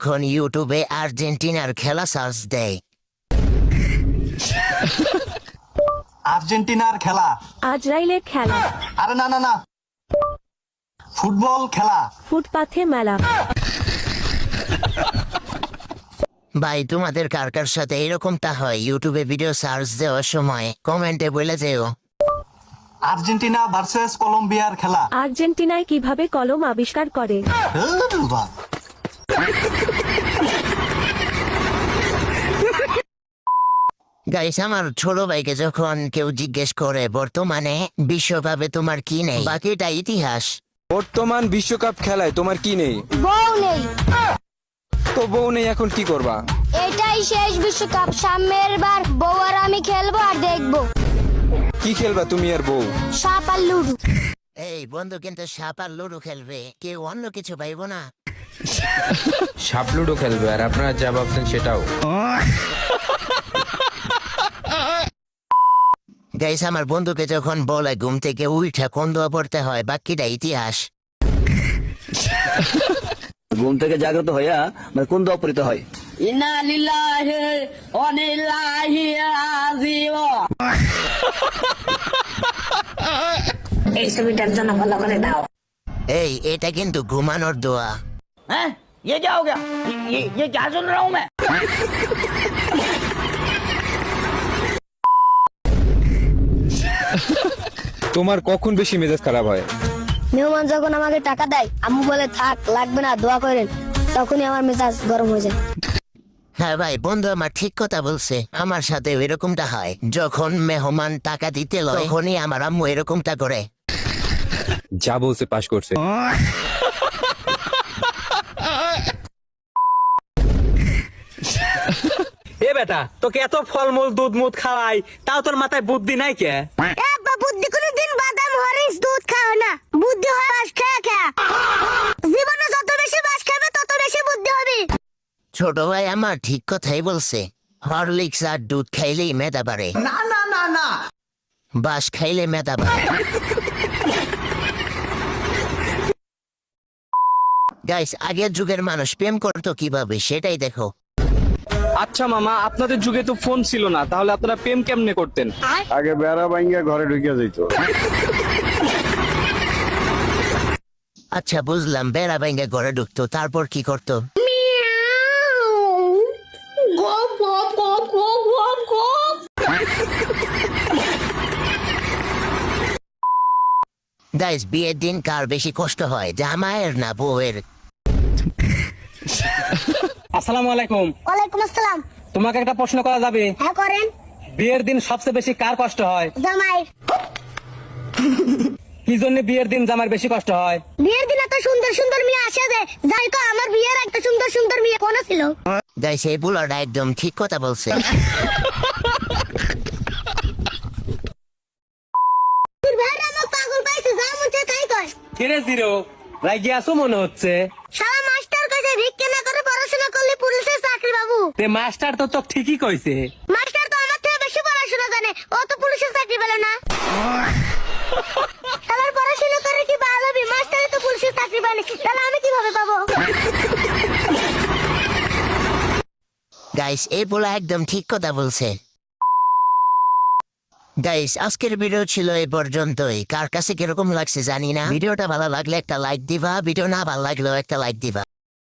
সারাক্ষণ ইউটিউবে আর্জেন্টিনার খেলা সার্চ দেয়। আর্জেন্টিনার খেলা, আজরাইলের খেলা, আরে না না না, ফুটবল খেলা। ফুটপাথে মেলা। ভাই তোমাদের কার কার সাথে এরকমটা হয়? ইউটিউবে ভিডিও সার্চ দেওয়ার সময় কমেন্টে বলে যেও। আর্জেন্টিনা ভার্সেস কলম্বিয়ার খেলা। আর্জেন্টিনায় কিভাবে কলম আবিষ্কার করে? বাহ। গাইস, আমার ছোট ভাইকে যখন কেউ জিজ্ঞেস করে বর্তমানে বিশ্বকাপে তোমার কি নেই, বাকিটা ইতিহাস। বর্তমান বিশ্বকাপ খেলায় তোমার কি নেই? বউ নেই। তো বউ নেই, এখন কি করবা? এটাই শেষ বিশ্বকাপ, সামনের বার বউ আর আমি খেলবো আর দেখবো। কি খেলবা তুমি আর বউ? সাপ আর লুডু। এই বন্ধু কিন্তু সাপ আর লুডো খেলবে, কেউ অন্য কিছু পাইব না। সাপ লুডো খেলবে আর আপনারা যা ভাবছেন সেটাও। গাইস, আমার বন্ধুকে যখন বলে ঘুম থেকে উঠে কোন দোয়া পড়তে হয়, বাকিটা ইতিহাস। ঘুম থেকে জাগ্রত হইয়া মানে কোন দোয়া পড়িতে হয়? ইন্না লিল্লাহি ওয়া ইন্না ইলাইহি রাজিউন। এই ছবিটার জন্য ভালো করে দাও। এই এটা কিন্তু ঘুমানোর দোয়া। হ্যাঁ, ये क्या हो गया? ये क्या सुन रहा हूँ मैं? তোমার কখন বেশি মেজাজ খারাপ হয়? মেহমান যখন আমাকে টাকা দেয়, আম্মু বলে থাক লাগবে না দোয়া করেন, তখনই আমার মেজাজ গরম হয়ে যায়। হ্যাঁ ভাই, বন্ধু আমার ঠিক কথা বলছে। আমার সাথে এরকমটা হয়, যখন মেহমান টাকা দিতে লয় তখনই আমার আম্মু এরকমটা করে। যা বলছে পাশ করছে। এ বেটা, তোকে এত ফলমূল দুধ মুধ খাওয়াই, তাও তোর মাথায় বুদ্ধি নাই কে? আব্বা বুদ্ধি করে দিন বাদাম হরিস দুধ খাও না, বুদ্ধি হয় বাস খেয়ে খেয়ে। জীবনে যত বেশি বাস খাবে তত বেশি বুদ্ধি হবে। ছোট ভাই আমার ঠিক কথাই বলছে। হরলিক্স আর দুধ খাইলেই মেধা বাড়ে, না না না না, বাস খাইলে মেধা বাড়ে। গাইস, আগের যুগের মানুষ প্রেম করতো কিভাবে সেটাই দেখো। আচ্ছা মামা, আপনাদের যুগে তো ফোন ছিল না, তাহলে আপনারা প্রেম কেমনে করতেন? আগে বেড়া ভাঙ্গা ঘরে ঢুকে যেত। আচ্ছা বুঝলাম, বেড়া ভেঙে ঘরে ঢুকতো, তারপর কি করতো? গাইস, বিয়ের দিন কার বেশি কষ্ট হয়, জামাইয়ের না বউয়ের? আসসালামু আলাইকুম। ওয়ালাইকুম আসসালাম। তোমাকে একটা প্রশ্ন করা যাবে? হ্যাঁ করেন। বিয়ের দিন সবচেয়ে বেশি কার কষ্ট হয়? জামাই। কি জন্য বিয়ের দিন জামার বেশি কষ্ট হয়? বিয়ের দিন এত সুন্দর সুন্দর মেয়ে আসে যে, যাই কো আমার বিয়ের একটা সুন্দর সুন্দর মেয়ে কোন ছিল? গাইস, এই বুলাটা একদম ঠিক কথা বলছে। তোর ভাইরা আমার পাগল পাইছে, যা মন চায় তাই কর। কিরে জিরো, রাগি আছো মনে হচ্ছে? শালা মাস্টার কাছে ভিক্ষা না করে পড়াশোনা করলে পুলিশের চাকরি বাবু। তে মাস্টার তো ঠিকই কইছে। মাস্টার তো আমার থেকে বেশি পড়াশোনা জানে, ও তো পুলিশের চাকরি পেল না। শালার পড়াশোনা করে কি ভালো হবে, মাস্টারই তো পুলিশের চাকরি পায়নি, তাহলে আমি কিভাবে পাবো? গাইস, এই বুলা একদম ঠিক কথা বলছে। গাইস, আজকের ভিডিও ছিল এই পর্যন্তই। কার কাছে কিরকম লাগছে জানি না। ভিডিওটা ভালো লাগলে একটা লাইক দিবা, ভিডিও না ভালো লাগলেও একটা লাইক দিবা।